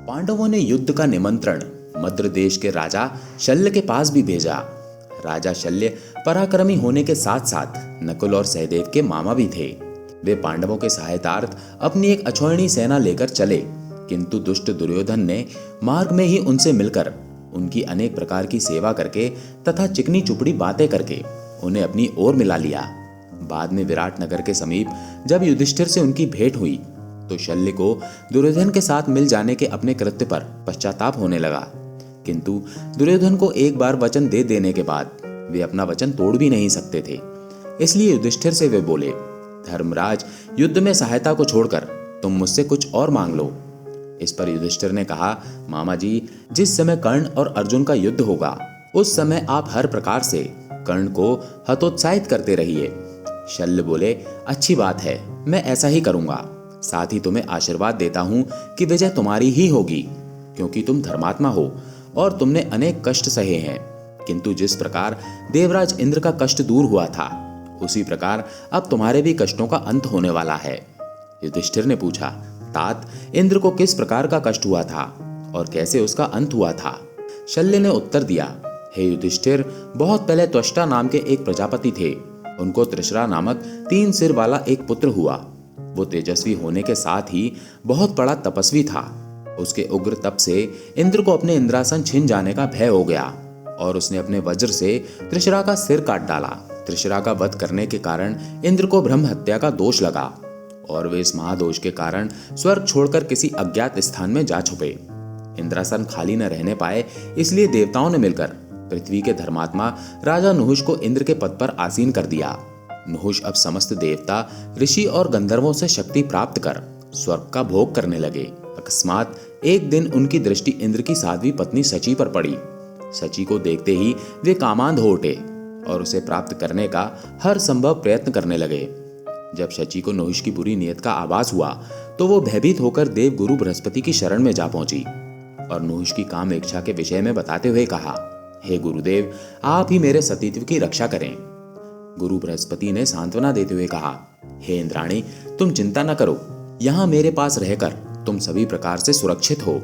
पांडवों ने युद्ध का निमंत्रण मद्र देश के राजा शल्य के पास भी भेजा। राजा शल्य पराक्रमी होने के साथ साथ नकुल और सहदेव के मामा भी थे। वे पांडवों के सहायतार्थ अपनी एक अछूती सेना लेकर चले, किंतु दुष्ट दुर्योधन ने मार्ग में ही उनसे मिलकर उनकी अनेक प्रकार की सेवा करके तथा चिकनी चुपड़ी बातें करके उन्हें अपनी ओर मिला लिया। बाद में विराट नगर के समीप जब युधिष्ठिर से उनकी भेंट हुई तो शल्य को दुर्योधन के साथ मिल जाने के अपने कृत्य पर पश्चाताप होने लगा, किंतु दुर्योधन को एक बार वचन दे देने के बाद वे अपना वचन तोड़ भी नहीं सकते थे। इसलिए युधिष्ठिर से वे बोले, धर्मराज, युद्ध में सहायता को छोड़कर तुम मुझसे कुछ और मांग लो। इस पर युधिष्ठिर ने कहा, मामा जी, जिस समय कर्ण और अर्जुन का युद्ध होगा उस समय आप हर प्रकार से कर्ण को हतोत्साहित करते रहिए। शल्य बोले, अच्छी बात है, मैं ऐसा ही करूंगा। साथ ही तुम्हें आशीर्वाद देता हूं कि विजय तुम्हारी ही होगी, क्योंकि तुम धर्मात्मा हो और तुमने अनेक कष्ट सहे हैं, किंतु जिस प्रकार देवराज इंद्र का कष्ट दूर हुआ था उसी प्रकार अब तुम्हारे भी कष्टों का अंत होने वाला है। युधिष्ठिर ने पूछा, तात, इंद्र को किस प्रकार का कष्ट हुआ था और कैसे उसका अंत हुआ था? शल्य ने उत्तर दिया, हे युधिष्ठिर, बहुत पहले त्वष्टा नाम के एक प्रजापति थे। उनको त्रिशरा नामक 3 सिर वाला एक पुत्र हुआ। वो तेजस्वी होने के साथ ही बहुत बड़ा तपस्वी था। उसके उग्र तप से इंद्र को अपने इंद्रासन छिन जाने का भय हो गया और उसने अपने वज्र से त्रिशरा का सिर काट डाला। त्रिशरा का वध करने के कारण इंद्र को ब्रह्म हत्या का दोष लगा और वे इस महादोष के कारण स्वर्ग छोड़कर किसी अज्ञात स्थान में जा छुपे। इंद्रासन खाली न रहने पाए, इसलिए देवताओं ने मिलकर पृथ्वी के धर्मात्मा राजा नुहुष को इंद्र के पद पर आसीन कर दिया। नुहुष अब समस्त देवता, ऋषि और गंधर्वों से शक्ति प्राप्त कर स्वर्ग का भोग करने लगे। अकस्मात एक दिन उनकी दृष्टि इंद्र की साध्वी पत्नी शची पर पड़ी। शची को देखते ही वे कामांध हो उठे और उसे प्राप्त करने का हर संभव प्रयत्न करने लगे। जब शची को नुहुष की बुरी नीयत का आभास हुआ तो वो भयभीत होकर देव गुरु बृहस्पति की शरण में जा पहुंची और नुहुष की काम इच्छा के विषय में बताते हुए कहा, हे गुरुदेव, आप ही मेरे सतीत्व की रक्षा करें। गुरु बृहस्पति ने सांत्वना देते हुए कहा, हे इंद्राणी, तुम चिंता न करो, यहाँ मेरे पास रहकर तुम सभी प्रकार से सुरक्षित हो।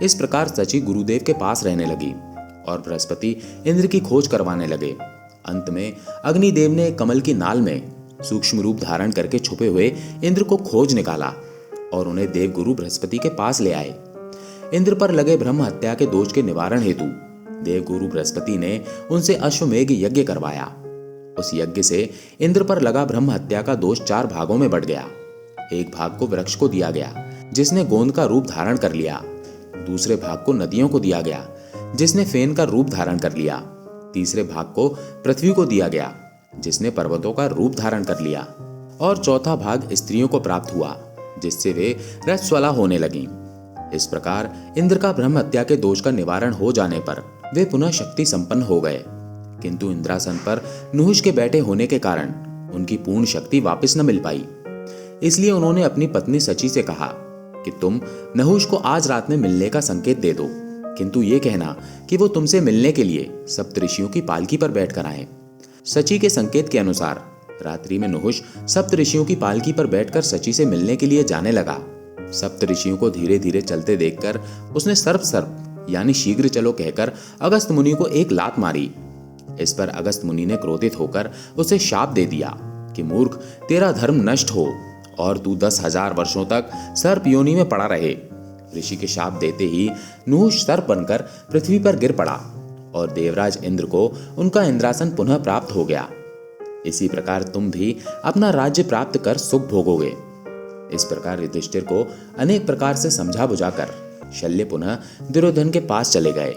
इस प्रकार शची गुरुदेव के पास रहने लगी और बृहस्पति इंद्र की खोज करवाने लगे। अंत में अग्निदेव ने कमल की नाल में सूक्ष्म रूप धारण करके छुपे हुए इंद्र को खोज निकाला और उन्हें देव गुरु बृहस्पति के पास ले आए। इंद्र पर लगे ब्रह्म हत्या के दोष के निवारण हेतु देव गुरु बृहस्पति ने उनसे अश्वमेघ यज्ञ करवाया। उस यज्ञ से इंद्र पर लगा ब्रह्म हत्या का दोष 4 भागों में बढ़ गया। एक भाग को वृक्ष को दिया गया, जिसने गोंद का रूप धारण कर लिया। दूसरे भाग को नदियों को दिया गया, जिसने फेन का रूप धारण कर लिया। तीसरे भाग को पृथ्वी को दिया गया, जिसने पर्वतों का रूप धारण कर लिया। और चौथा भाग स्त्रियों को प्राप्त हुआ, जिससे वे रजस्वला होने लगीं। इस प्रकार इंद्र का ब्रह्म हत्या के दोष का निवारण हो जाने पर वे पुनः शक्ति संपन्न हो गए, किंतु इंद्रासन पर नुहुष के बैठे होने के कारण उनकी पूर्ण शक्ति वापस न मिल पाई। इसलिए उन्होंने अपनी पत्नी शची से कहा कि तुम नुहुष को आज रात में मिलने का संकेत दे दो, किंतु ये कहना कि वो तुमसे मिलने के लिए सप्तऋषियों की पालकी पर बैठकर आए। शची के संकेत के अनुसार रात्रि में नुहुष सप्तऋषियों की पालकी पर बैठकर शची से मिलने के लिए जाने लगा। सप्तऋषियों को धीरे धीरे चलते देखकर उसने सर्प सर्प यानी शीघ्र चलो कहकर अगस्त मुनि को एक लात मारी। इस पर अगस्त मुनि ने क्रोधित होकर उसे शाप दे दिया कि मूर्ख, तेरा धर्म नष्ट हो और तू 10,000 वर्षों तक सर्प योनि में पड़ा रहे। ऋषि के शाप देते ही नुहुष सर्प बनकर पृथ्वी पर गिर पड़ा और देवराज इंद्र को उनका इंद्रासन पुनः प्राप्त हो गया। इसी प्रकार तुम भी अपना राज्य प्राप्त कर सुख भोगोगे। इस प्रकार युधिष्ठिर को अनेक प्रकार से समझा बुझाकर शल्य पुनः दुर्योधन के पास चले गए।